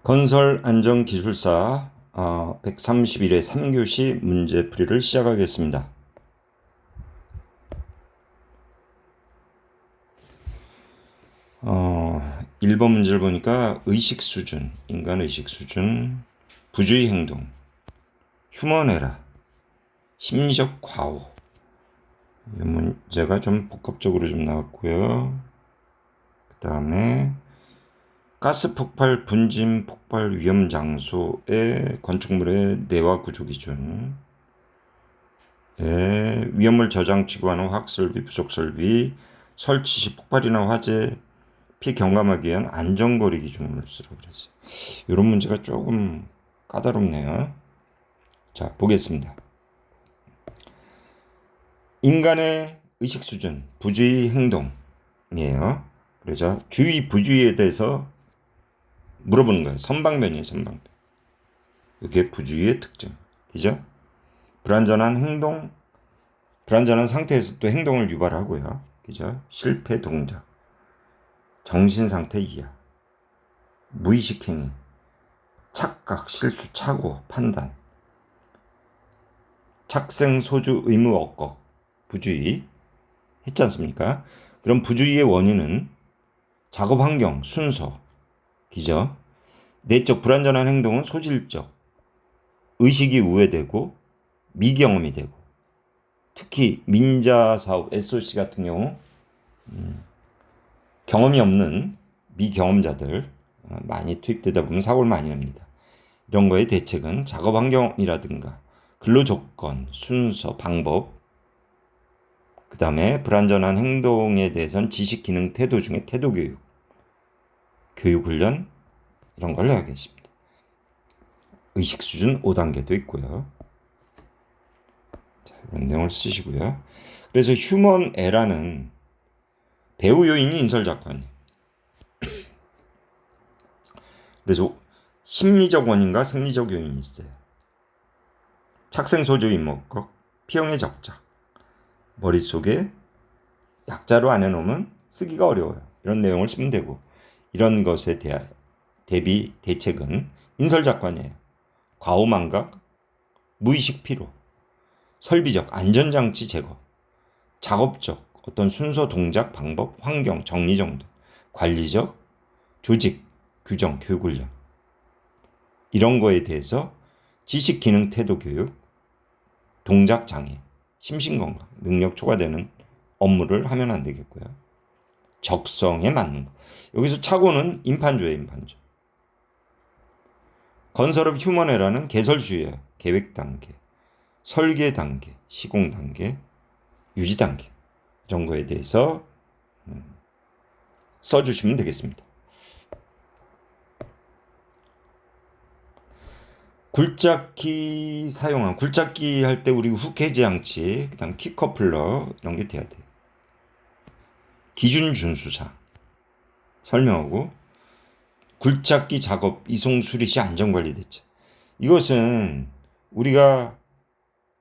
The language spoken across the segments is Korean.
건설안전기술사 131회 3교시 문제풀이를 시작하겠습니다. 1번 문제를 보니까 의식수준, 인간 의식수준, 부주의 행동, 휴먼에라, 심리적 과오. 이 문제가 좀 복합적으로 좀 나왔고요. 그 다음에 가스 폭발, 분진 폭발 위험 장소의 건축물의 내와 구조 기준, 위험을 저장치고 하는 화학설비, 부속설비, 설치 시 폭발이나 화재, 피 경감하기 위한 안전거리 기준을 쓰라고 그랬어요. 이런 문제가 조금 까다롭네요. 자, 보겠습니다. 인간의 의식 수준, 부주의 행동이에요. 그래서 주의, 부주의에 대해서 물어보는 거예요. 선방변이에요, 선방변. 이게 부주의의 특징. 그죠? 불완전한 행동, 불완전한 상태에서 또 행동을 유발하고요. 그죠? 실패 동작, 정신상태 이하, 무의식 행위, 착각, 실수, 착오, 판단, 착생, 소주, 의무, 억걱, 부주의 했지 않습니까? 그럼 부주의의 원인은 작업 환경, 순서, 그죠? 내적 불완전한 행동은 소질적, 의식이 우회되고 미경험이 되고, 특히 민자사업 SOC 같은 경우 경험이 없는 미경험자들 많이 투입되다 보면 사고를 많이 납니다. 이런 거의 대책은 작업 환경이라든가 근로 조건, 순서, 방법, 그 다음에 불완전한 행동에 대해서는 지식, 기능, 태도 중에 태도 교육, 교육 훈련 이런 걸 해야겠습니다. 의식 수준 5단계도 있고요. 자, 이런 내용을 쓰시고요. 그래서 휴먼 에라는 배후 요인이 인설작관이에요. 그래서 심리적 원인과 생리적 요인이 있어요. 착생 소조 임목각, 피형의 적작. 머릿속에 약자로 안 해놓으면 쓰기가 어려워요. 이런 내용을 쓰면 되고, 이런 것에 대비 대책은 인설작관이에요. 과오망각, 무의식 피로, 설비적 안전장치 제거, 작업적 어떤 순서 동작 방법, 환경, 정리정돈, 관리적 조직, 규정, 교육훈련 이런 거에 대해서 지식, 기능, 태도 교육, 동작 장애, 심신건강, 능력 초과되는 업무를 하면 안 되겠고요. 적성에 맞는 거. 여기서 착오는 임판조예요, 임판조. 건설업 휴먼에라는 개설주의예요. 계획 단계, 설계 단계, 시공 단계, 유지 단계 이런 거에 대해서 써주시면 되겠습니다. 굴착기 사용한 굴착기 할 때 우리 훅 해지 장치, 그다음 키 커플러 이런 게 돼야 돼요. 기준 준수사 설명하고 굴착기 작업 이송 수리 시 안전관리 대책. 이것은 우리가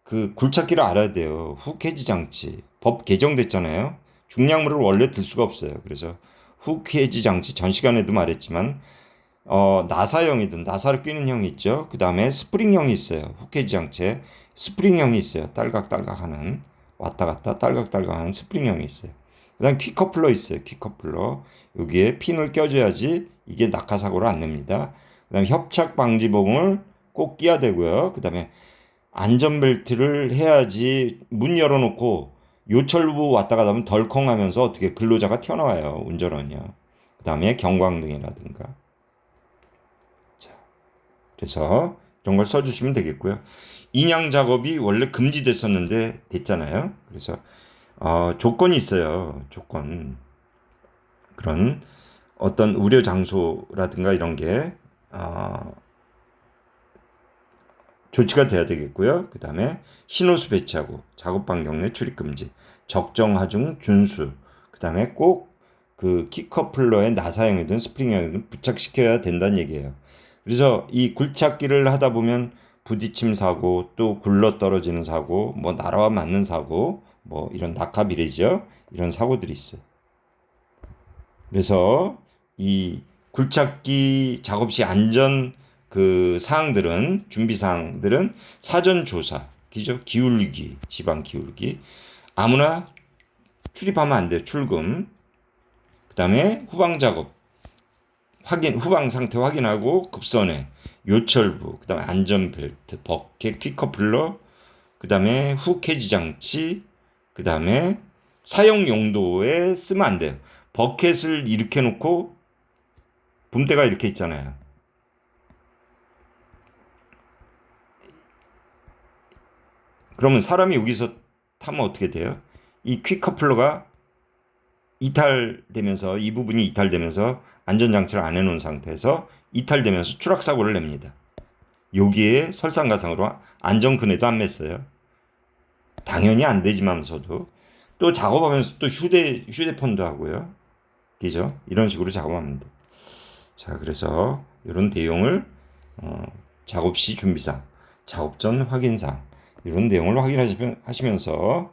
그 굴착기를 알아야 돼요. 훅 해지 장치 법 개정됐잖아요. 중량물을 원래 들 수가 없어요. 그래서 훅 해지 장치 전 시간에도 말했지만 나사형이든 나사를 끼는 형이 있죠. 그 다음에 스프링형이 있어요. 훅 해지 장치에 스프링형이 있어요. 딸깍딸깍 하는 왔다 갔다 딸깍딸깍 하는 스프링형이 있어요. 그 다음 퀴커플러 있어요. 퀴커플러 여기에 핀을 껴줘야지 이게 낙하사고를 안 냅니다. 그 다음에 협착방지봉을 꼭 끼야 되고요. 그 다음에 안전벨트를 해야지 문 열어놓고 요철부 왔다 가다 보면 덜컹하면서 어떻게 근로자가 튀어나와요. 운전원이요. 그 다음에 경광등이라든가. 자, 그래서 이런 걸 써주시면 되겠고요. 인양 작업이 원래 금지됐었는데 됐잖아요. 그래서 조건이 있어요. 조건. 그런 어떤 우려 장소라든가 이런 게 조치가 돼야 되겠고요. 그 다음에 신호수 배치하고 작업 반경 내 출입 금지, 적정 하중 준수, 그 다음에 꼭 그 키커플러에 나사형이든 스프링형이든 부착시켜야 된다는 얘기예요. 그래서 이 굴착기를 하다 보면 부딪힘 사고, 또 굴러 떨어지는 사고, 뭐 나라와 맞는 사고, 뭐 이런 낙하비례죠. 이런 사고들이 있어요. 그래서 이 굴착기 작업 시 안전 그 사항들은 준비 사항들은 사전 조사, 기죠? 기울기, 지방 기울기. 아무나 출입하면 안 돼요. 출금. 그다음에 후방 작업 확인, 후방 상태 확인하고 급선회, 요철부, 그다음에 안전벨트, 버켓, 퀵커플러, 그다음에 후케지 장치, 그다음에 사용 용도에 쓰면 안 돼요. 버켓을 이렇게 놓고 붐대가 이렇게 있잖아요. 그러면 사람이 여기서 타면 어떻게 돼요? 이 퀵커플러가 이탈되면서 이 부분이 이탈되면서 안전장치를 안 해놓은 상태에서 이탈되면서 추락사고를 냅니다. 여기에 설상가상으로 안전근해도 안 맸어요. 당연히 안 되지만서도 또 작업하면서 또 휴대폰도 하고요. 그죠? 이런 식으로 작업합니다. 자, 그래서 이런 내용을 작업 시 준비상, 작업 전 확인상 이런 내용을 확인하시면서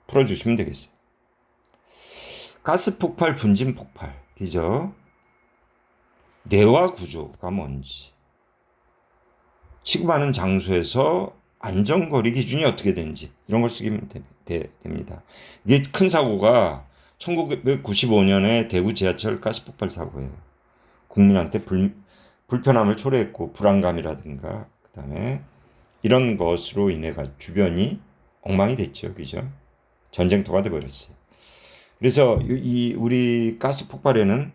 풀어주시면 되겠어요. 가스 폭발, 분진 폭발, 그죠? 내화 구조가 뭔지, 취급하는 장소에서 안전거리 기준이 어떻게 되는지 이런 걸 쓰기면 됩니다. 이게 큰 사고가 1995년에 대구 지하철 가스 폭발 사고예요. 국민한테 불편함을 초래했고 불안감이라든가 그다음에 이런 것으로 인해 주변이 엉망이 됐죠, 그죠? 전쟁터가 돼버렸어요. 그래서 이 우리 가스 폭발에는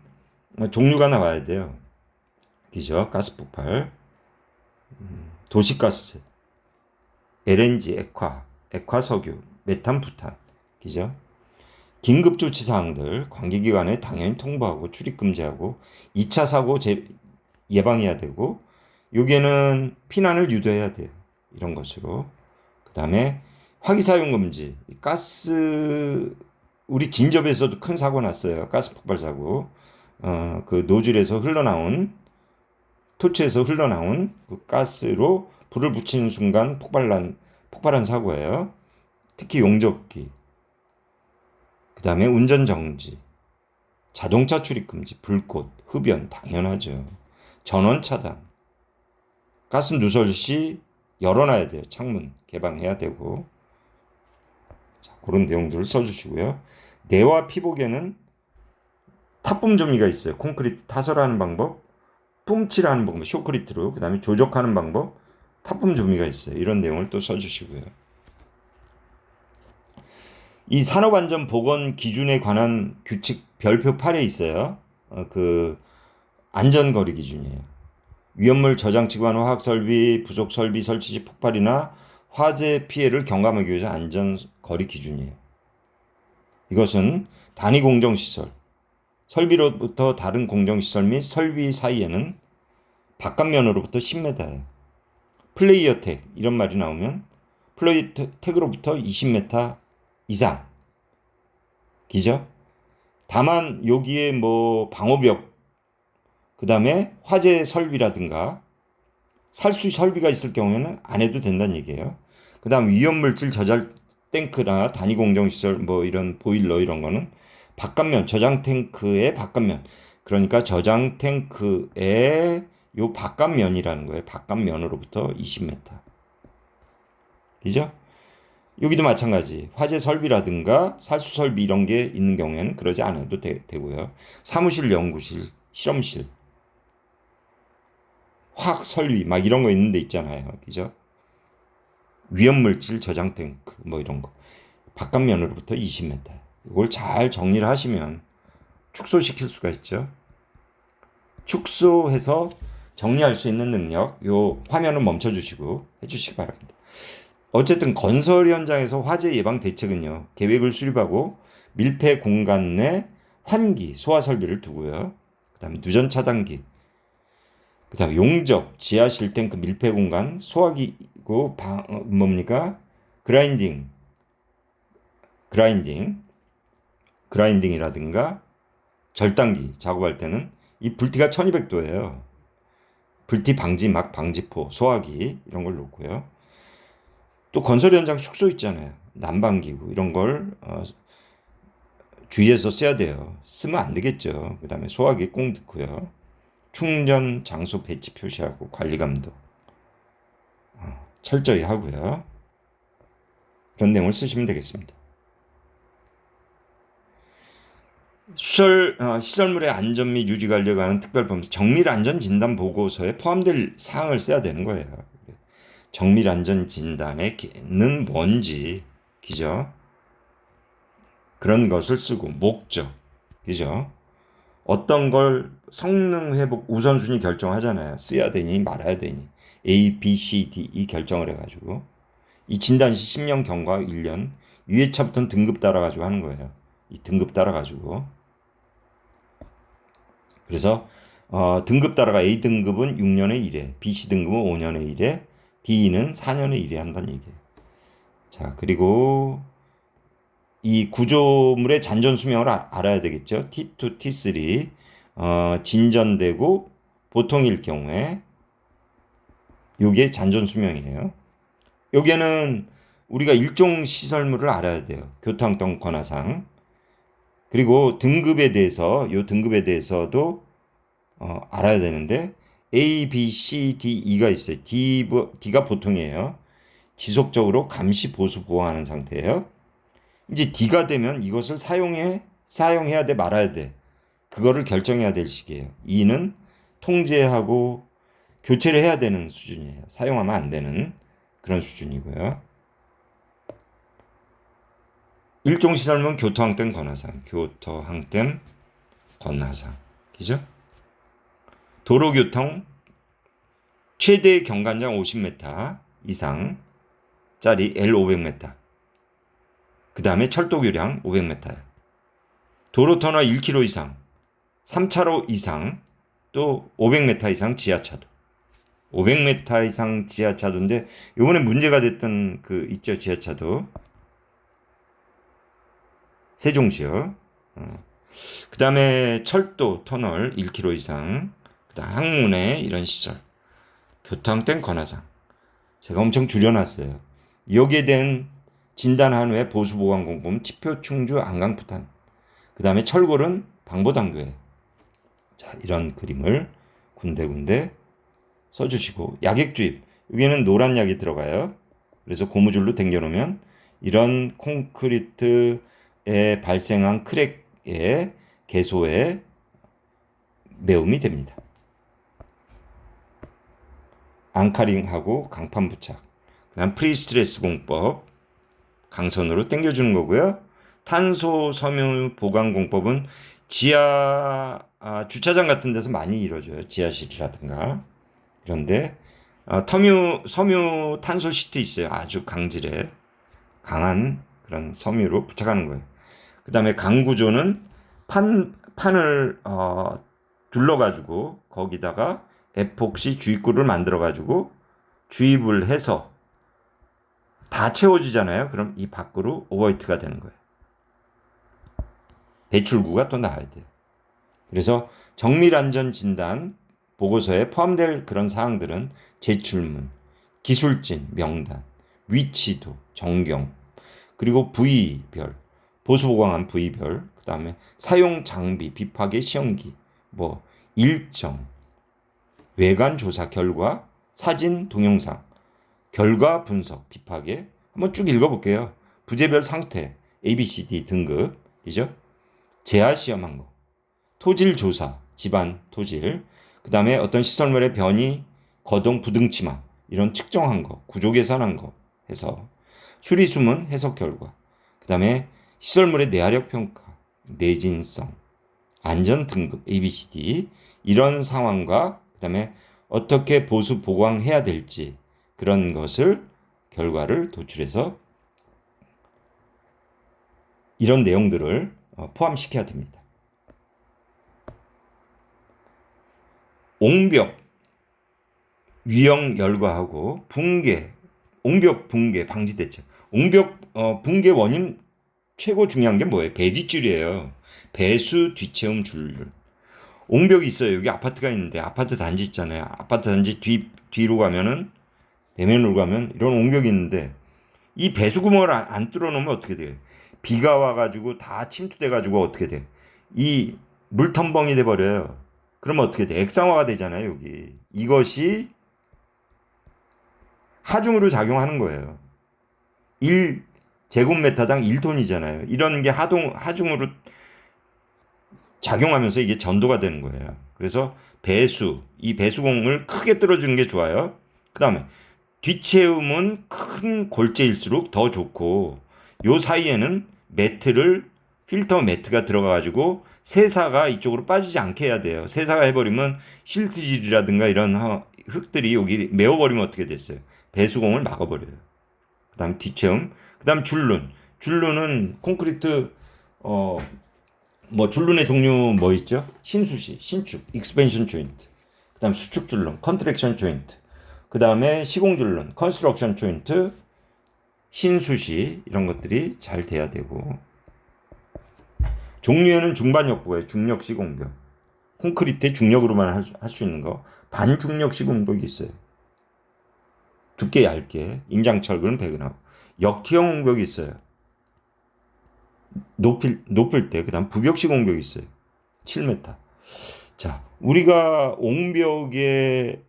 종류가 나와야 돼요. 그죠? 가스 폭발, 도시가스, LNG, 액화석유, 메탄, 부탄, 그죠? 긴급조치 사항들 관계기관에 당연히 통보하고 출입금지하고 2차 사고 예방해야 되고 여기에는 피난을 유도해야 돼요. 이런 것으로. 그 다음에 화기사용금지, 가스 우리 진접에서도 큰 사고 났어요. 가스 폭발 사고. 그 노즐에서 흘러나온 토치에서 흘러나온 그 가스로 불을 붙이는 순간 폭발한 사고예요. 특히 용접기. 그다음에 운전 정지. 자동차 출입 금지, 불꽃, 흡연 당연하죠. 전원 차단. 가스 누설 시 열어놔야 돼요. 창문 개방해야 되고. 자, 그런 내용들을 써주시고요. 내화 피복에는 타품 조미가 있어요. 콘크리트 타설하는 방법, 뿜칠하는 방법, 쇼크리트로, 그 다음에 조적하는 방법, 타품 조미가 있어요. 이런 내용을 또 써주시고요. 이 산업안전보건 기준에 관한 규칙 별표 8에 있어요. 그 안전거리 기준이에요. 위험물 저장치관 화학설비, 부속설비 설치 시 폭발이나 화재 피해를 경감하기 위해서 안전거리 기준이에요. 이것은 단위 공정시설, 설비로부터 다른 공정시설 및 설비 사이에는 바깥면으로부터 10m예요. 플레이어 택 이런 말이 나오면 플레이어 택으로부터 20m 이상. 기죠? 다만 여기에 뭐 방호벽, 그 다음에 화재 설비라든가 살수 설비가 있을 경우에는 안 해도 된다는 얘기예요. 그 다음 위험물질 저장 탱크나 단위 공정시설 뭐 이런 보일러 이런 거는 바깥면, 저장 탱크의 바깥면. 그러니까 저장 탱크의 요 바깥면이라는 거예요. 바깥면으로부터 20m. 그죠? 여기도 마찬가지. 화재 설비라든가 살수 설비 이런 게 있는 경우에는 그러지 않아도 되고요. 사무실, 연구실, 실험실, 화학 설비 막 이런 거 있는 데 있잖아요. 그죠? 위험물질 저장 탱크 뭐 이런 거. 바깥면으로부터 20m. 이걸 잘 정리를 하시면 축소시킬 수가 있죠. 축소해서 정리할 수 있는 능력, 요 화면을 멈춰주시고 해주시기 바랍니다. 어쨌든 건설 현장에서 화재 예방 대책은요, 계획을 수립하고 밀폐 공간 내 환기, 소화 설비를 두고요. 그 다음에 누전 차단기, 그 다음에 용접, 지하실 탱크 밀폐 공간, 소화기고, 뭡니까? 그라인딩이라든가 절단기 작업할 때는 이 불티가 1200도예요. 불티 방지, 막 방지포, 소화기 이런 걸 놓고요. 또 건설 현장 숙소 있잖아요. 난방기구 이런 걸 주의해서 써야 돼요. 쓰면 안 되겠죠. 그 다음에 소화기 꼭 넣고요. 충전 장소 배치 표시하고 관리 감독 철저히 하고요. 그런 내용을 쓰시면 되겠습니다. 시설물의 안전 및 유지 관리에 관한 특별법 정밀 안전 진단 보고서에 포함될 사항을 써야 되는 거예요. 정밀 안전 진단에는 뭔지, 그죠? 그런 것을 쓰고 목적, 그죠? 어떤 걸 성능 회복 우선순위 결정하잖아요. 써야 되니 말아야 되니 A, B, C, D 이 결정을 해가지고 이 진단 시 10년 경과 1년 유해차부터는 등급 따라가지고 하는 거예요. 이 등급 따라가지고 그래서 등급 따라가 A 등급은 6년에 1회, B, C 등급은 5년에 1회, D는 4년에 1회 한다는 얘기예요. 자, 그리고 이 구조물의 잔존 수명을 알아야 되겠죠. T2, T3 진전되고 보통일 경우에 요게 잔존 수명이에요. 요게는 우리가 일종 시설물을 알아야 돼요. 교통안전 관하상. 그리고 등급에 대해서 요 등급에 대해서도 알아야 되는데 A, B, C, D, E가 있어요. D가 보통이에요. 지속적으로 감시, 보수, 보호하는 상태예요. 이제 D가 되면 이것을 사용해야 돼, 말아야 돼. 그거를 결정해야 될 시기예요. E는 통제하고 교체를 해야 되는 수준이에요. 사용하면 안 되는 그런 수준이고요. 일종시설물 교토항댐 건화상, 교토항댐 건화상, 그죠? 도로교통 최대 경관장 50m 이상짜리 L 500m. 그 다음에 철도교량 500m. 도로터널 1km 이상, 3차로 이상, 또 500m 이상 지하차도. 500m 이상 지하차도인데 요번에 문제가 됐던 그 있죠, 지하차도. 세종시요. 그 다음에 철도 터널 1km 이상, 그 다음 항문에 이런 시설, 교통항댐 건화상. 제가 엄청 줄여놨어요. 여기에 대한 진단한 후에 보수보관공법, 치표, 충주, 안강부탄. 그 다음에 철골은 방보당교에. 자, 이런 그림을 군데군데 써주시고, 약액주입. 여기는 노란 약이 들어가요. 그래서 고무줄로 당겨놓으면 이런 콘크리트에 발생한 크랙의 개소에 매움이 됩니다. 앙카링하고 강판 부착. 그 다음 프리스트레스 공법. 강선으로 당겨주는 거고요. 탄소 섬유 보관 공법은 지하 주차장 같은 데서 많이 이루어져요. 지하실이라든가. 그런데 섬유 탄소 시트 있어요. 아주 강한 그런 섬유로 부착하는 거예요. 그 다음에 강구조는 판을 둘러가지고 거기다가 에폭시 주입구를 만들어가지고 주입을 해서 다 채워지잖아요. 그럼 이 밖으로 오버히트가 되는 거예요. 배출구가 또 나와야 돼요. 그래서 정밀안전진단 보고서에 포함될 그런 사항들은 제출문, 기술진, 명단, 위치도, 정경, 그리고 부위별, 보수보강한 부위별, 그 다음에 사용 장비, 비파괴 시험기, 일정, 외관 조사 결과, 사진, 동영상, 결과 분석, 비파괴 한번 쭉 읽어볼게요. 부재별 상태, ABCD 등급, 이죠? 재하 시험한 거, 토질 조사, 집안 토질, 그 다음에 어떤 시설물의 변이, 거동, 부등치마 이런 측정한 거, 구조 계산한 거 해서 수리수문 해석 결과, 그 다음에 시설물의 내화력 평가, 내진성, 안전 등급 ABCD 이런 상황과 그 다음에 어떻게 보수 보강해야 될지 그런 것을 결과를 도출해서 이런 내용들을 포함시켜야 됩니다. 옹벽 위험 열과하고 붕괴, 옹벽 붕괴 방지대책. 옹벽 붕괴 원인 최고 중요한 게 뭐예요? 배뒷줄이에요. 배수 뒷체움 줄. 옹벽이 있어요. 여기 아파트가 있는데 아파트 단지 있잖아요. 아파트 단지 뒤로 가면은 배면으로 가면 이런 옹벽이 있는데 이 배수 구멍을 안 뚫어 놓으면 어떻게 돼요? 비가 와가지고 다 침투돼가지고 어떻게 돼? 이 물텀벙이 돼버려요. 그러면 어떻게 돼? 액상화가 되잖아요, 여기. 이것이 하중으로 작용하는 거예요. 1제곱미터당 1톤이잖아요. 이런 게 하중으로 작용하면서 이게 전도가 되는 거예요. 그래서 이 배수공을 크게 뚫어주는 게 좋아요. 그 다음에 뒷채움은 큰 골재일수록 더 좋고, 요 사이에는 필터 매트가 들어가가지고 세사가 이쪽으로 빠지지 않게 해야 돼요. 세사가 해버리면 실트질이라든가 이런 흙들이 여기 메워버리면 어떻게 됐어요? 배수공을 막아버려요. 그 다음 뒷채움, 그 다음 줄눈. 줄눈은 콘크리트, 줄눈의 종류 뭐 있죠? 신수시, 신축, 익스펜션 조인트. 그 다음 수축 줄눈, 컨트랙션 조인트. 그 다음에 시공 줄눈, 컨스트럭션 조인트, 신수시 이런 것들이 잘 돼야 되고, 종류에는 중반역부에 중력 시공벽, 콘크리트의 중력으로만 할 수 있는 거, 반중력 시공벽이 있어요. 두께 얇게, 인장철근 배근하고, 역티형 공벽이 있어요. 높을 때, 그 다음 부벽 시공벽이 있어요. 7m. 자, 우리가 옹벽에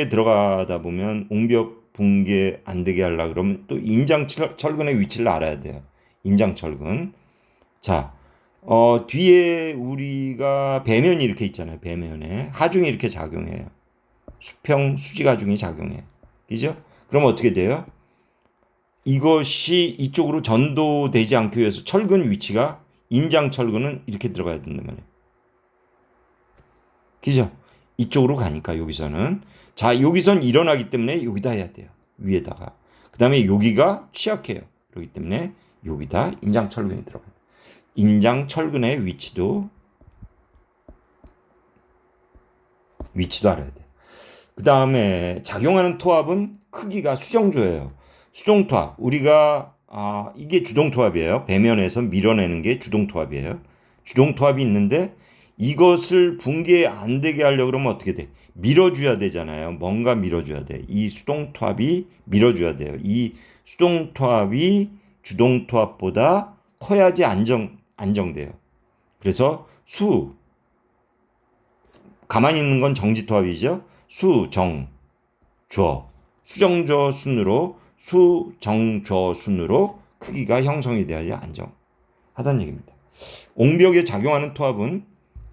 들어가다 보면 옹벽 붕괴 안 되게 하려 그러면 또 인장철근의 위치를 알아야 돼요. 인장철근. 자, 뒤에 우리가 배면이 이렇게 있잖아요. 배면에 하중이 이렇게 작용해요. 수평 수직 하중이 작용해요. 그죠? 그럼 어떻게 돼요? 이것이 이쪽으로 전도되지 않기 위해서 철근 위치가 인장철근은 이렇게 들어가야 된단 말이에요. 그죠? 이쪽으로 가니까 여기서는. 자, 여기선 일어나기 때문에 여기다 해야 돼요. 위에다가. 그 다음에 여기가 취약해요. 그렇기 때문에 여기다 인장철근이 들어가요. 인장철근의 위치도 알아야 돼요. 그 다음에 작용하는 토합은 크기가 수정조예요. 수동토합. 우리가 이게 주동토합이에요. 배면에서 밀어내는 게 주동토합이에요. 주동토합이 있는데 이것을 붕괴 안 되게 하려고 그러면 어떻게 돼? 밀어줘야 되잖아요. 뭔가 밀어줘야 돼. 이 수동토합이 밀어줘야 돼요. 이 수동토합이 주동토합보다 커야지 안정돼요. 그래서 가만히 있는 건 정지토합이죠. 수정저 순으로 크기가 형성이 돼야지 안정하다는 얘기입니다. 옹벽에 작용하는 토합은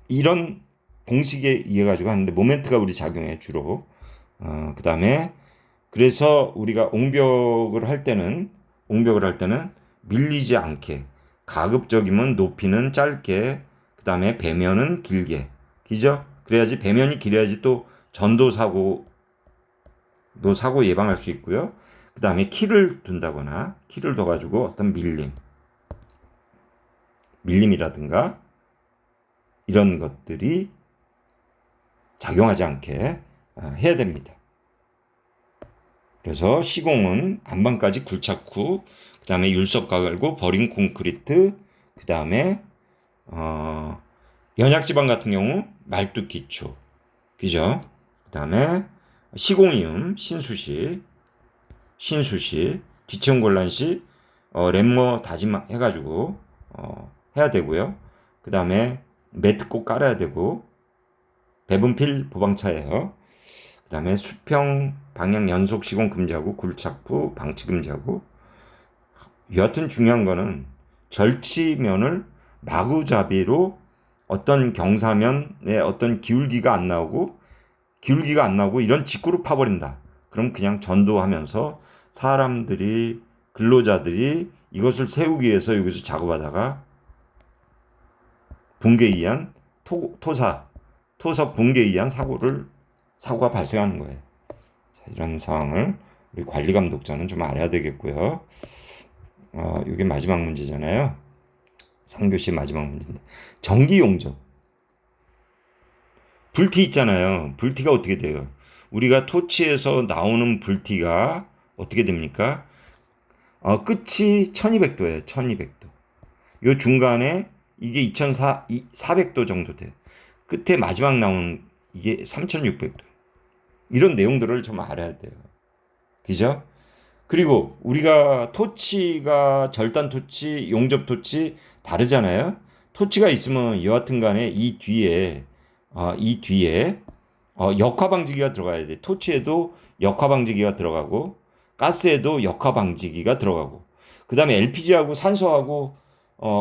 이런 공식에 의해 가지고 하는데 모멘트가 우리 작용해 주로. 그 다음에 그래서 우리가 옹벽을 할 때는 밀리지 않게 가급적이면 높이는 짧게, 그 다음에 배면은 길게, 그죠? 그래야지 배면이 길어야지 또 전도 사고 예방할 수 있고요. 그 다음에 키를 둬가지고 어떤 밀림이라든가 이런 것들이 작용하지 않게 해야 됩니다. 그래서 시공은 안방까지 굴착 후, 그 다음에 율석 갈고 버린 콘크리트, 그 다음에 연약지방 같은 경우 말뚝 기초, 그죠? 그 다음에 시공이음, 신수시, 뒤체온 곤란 시 랩머 다짐 해가지고 해야 되고요. 그 다음에 매트 꼭 깔아야 되고, 배분필 보방차예요. 그 다음에 수평 방향 연속 시공 금지하고 굴착부 방치 금지하고, 여하튼 중요한 거는 절치면을 마구잡이로 어떤 경사면에 어떤 기울기가 안 나오고 이런 직구로 파버린다. 그럼 그냥 전도하면서 사람들이, 근로자들이 이것을 세우기 위해서 여기서 작업하다가 붕괴에 의한 토석 붕괴에 의한 사고가 발생하는 거예요. 자, 이런 상황을 우리 관리 감독자는 좀 알아야 되겠고요. 이게 마지막 문제잖아요. 3교시 마지막 문제인데, 전기 용접. 불티 있잖아요. 불티가 어떻게 돼요? 우리가 토치에서 나오는 불티가 어떻게 됩니까? 끝이 1200도예요. 1200도. 요 중간에 이게 2400도 정도 돼요. 끝에 마지막 나오는 이게 3600도. 이런 내용들을 좀 알아야 돼요. 그죠? 그리고 우리가 토치가 절단 토치, 용접 토치 다르잖아요. 토치가 있으면 여하튼 간에 이 뒤에 역화 방지기가 들어가야 돼. 토치에도 역화 방지기가 들어가고 가스에도 역화 방지기가 들어가고 그다음에 LPG하고 산소하고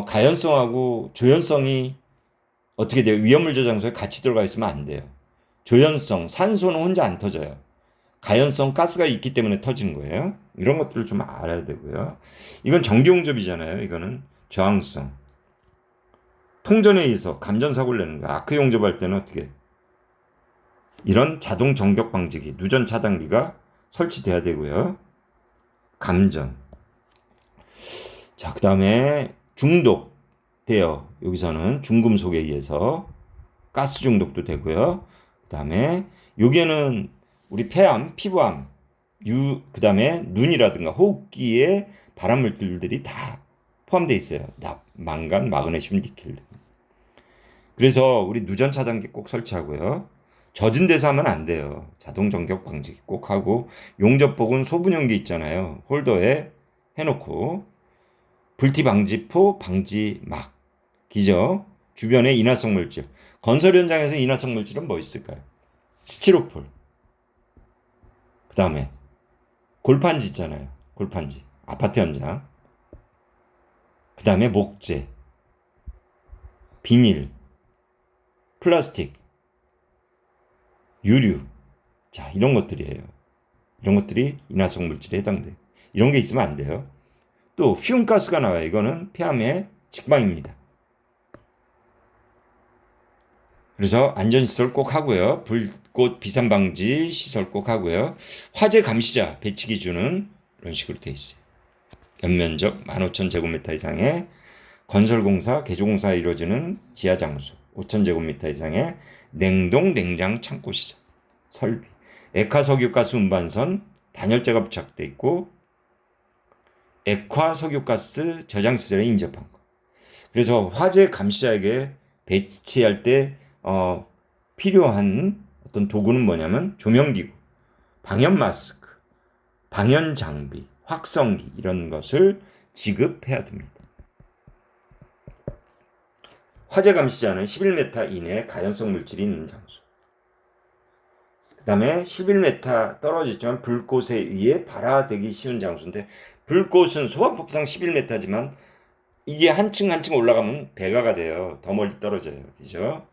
가연성하고 조연성이 어떻게 돼요? 위험물 저장소에 같이 들어가 있으면 안 돼요. 조연성, 산소는 혼자 안 터져요. 가연성 가스가 있기 때문에 터지는 거예요. 이런 것들을 좀 알아야 되고요. 이건 전기용접이잖아요. 이거는 저항성. 통전에 의해서 감전사고를 내는 거야. 아크 용접할 때는 어떻게? 이런 자동 정격 방지기, 누전 차단기가 설치돼야 되고요. 감전. 자, 그 다음에 중독돼요. 여기서는 중금속에 의해서 가스 중독도 되고요. 그 다음에 여기에는 우리 폐암, 피부암, 그 다음에 눈이라든가 호흡기에 발암물질들이 다 포함되어 있어요. 망간, 마그네슘, 니켈. 그래서 우리 누전 차단기 꼭 설치하고요. 젖은 데서 하면 안 돼요. 자동 정격 방지기 꼭 하고 용접복은 소분용기 있잖아요. 홀더에 해놓고 불티 방지포, 방지막, 기저, 주변에 인화성 물질. 건설 현장에서 인화성 물질은 뭐 있을까요? 스티로폴. 그 다음에 골판지 있잖아요. 골판지. 아파트 현장. 그 다음에 목재, 비닐, 플라스틱, 유류. 자, 이런 것들이에요. 이런 것들이 인화성 물질에 해당돼요. 이런 게 있으면 안 돼요. 또 퓨움가스가 나와요. 이거는 폐암의 직방입니다. 그래서 안전시설 꼭 하고요. 불꽃 비산 방지 시설 꼭 하고요. 화재 감시자 배치 기준은 이런 식으로 돼 있어요. 연면적 15,000제곱미터 이상의 건설공사, 개조공사가 이루어지는 지하장소 5,000제곱미터 이상의 냉동, 냉장 창고 시설 설비, 액화 석유가스 운반선 단열재가 부착돼 있고 액화 석유가스 저장 시설에 인접한 거. 그래서 화재 감시자에게 배치할 때 필요한 어떤 도구는 뭐냐면 조명기구, 방연 마스크, 방연 장비, 확성기 이런 것을 지급해야 됩니다. 화재 감시자는 11m 이내 가연성 물질이 있는 장소. 그 다음에 11m 떨어졌지만 불꽃에 의해 발화되기 쉬운 장소인데 불꽃은 소방법상 11m지만 이게 한층 한층 올라가면 배가가 돼요. 더 멀리 떨어져요. 그죠?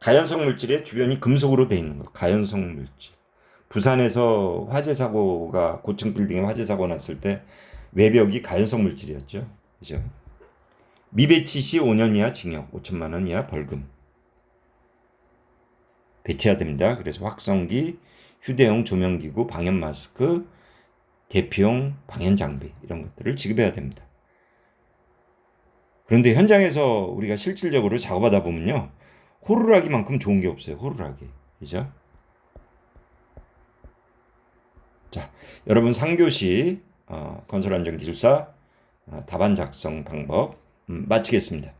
가연성 물질의 주변이 금속으로 돼 있는 거. 가연성 물질. 부산에서 화재 사고가 고층 빌딩에 화재 사고 났을 때 외벽이 가연성 물질이었죠. 그죠? 미배치 시 5년 이하 징역, 5천만 원 이하 벌금. 배치해야 됩니다. 그래서 확성기, 휴대용 조명기구, 방연 마스크, 대피용 방연 장비 이런 것들을 지급해야 됩니다. 그런데 현장에서 우리가 실질적으로 작업하다 보면요. 호루라기만큼 좋은 게 없어요. 호루라기. 그죠? 자, 여러분 3교시 건설안전기술사 답안 작성 방법 마치겠습니다.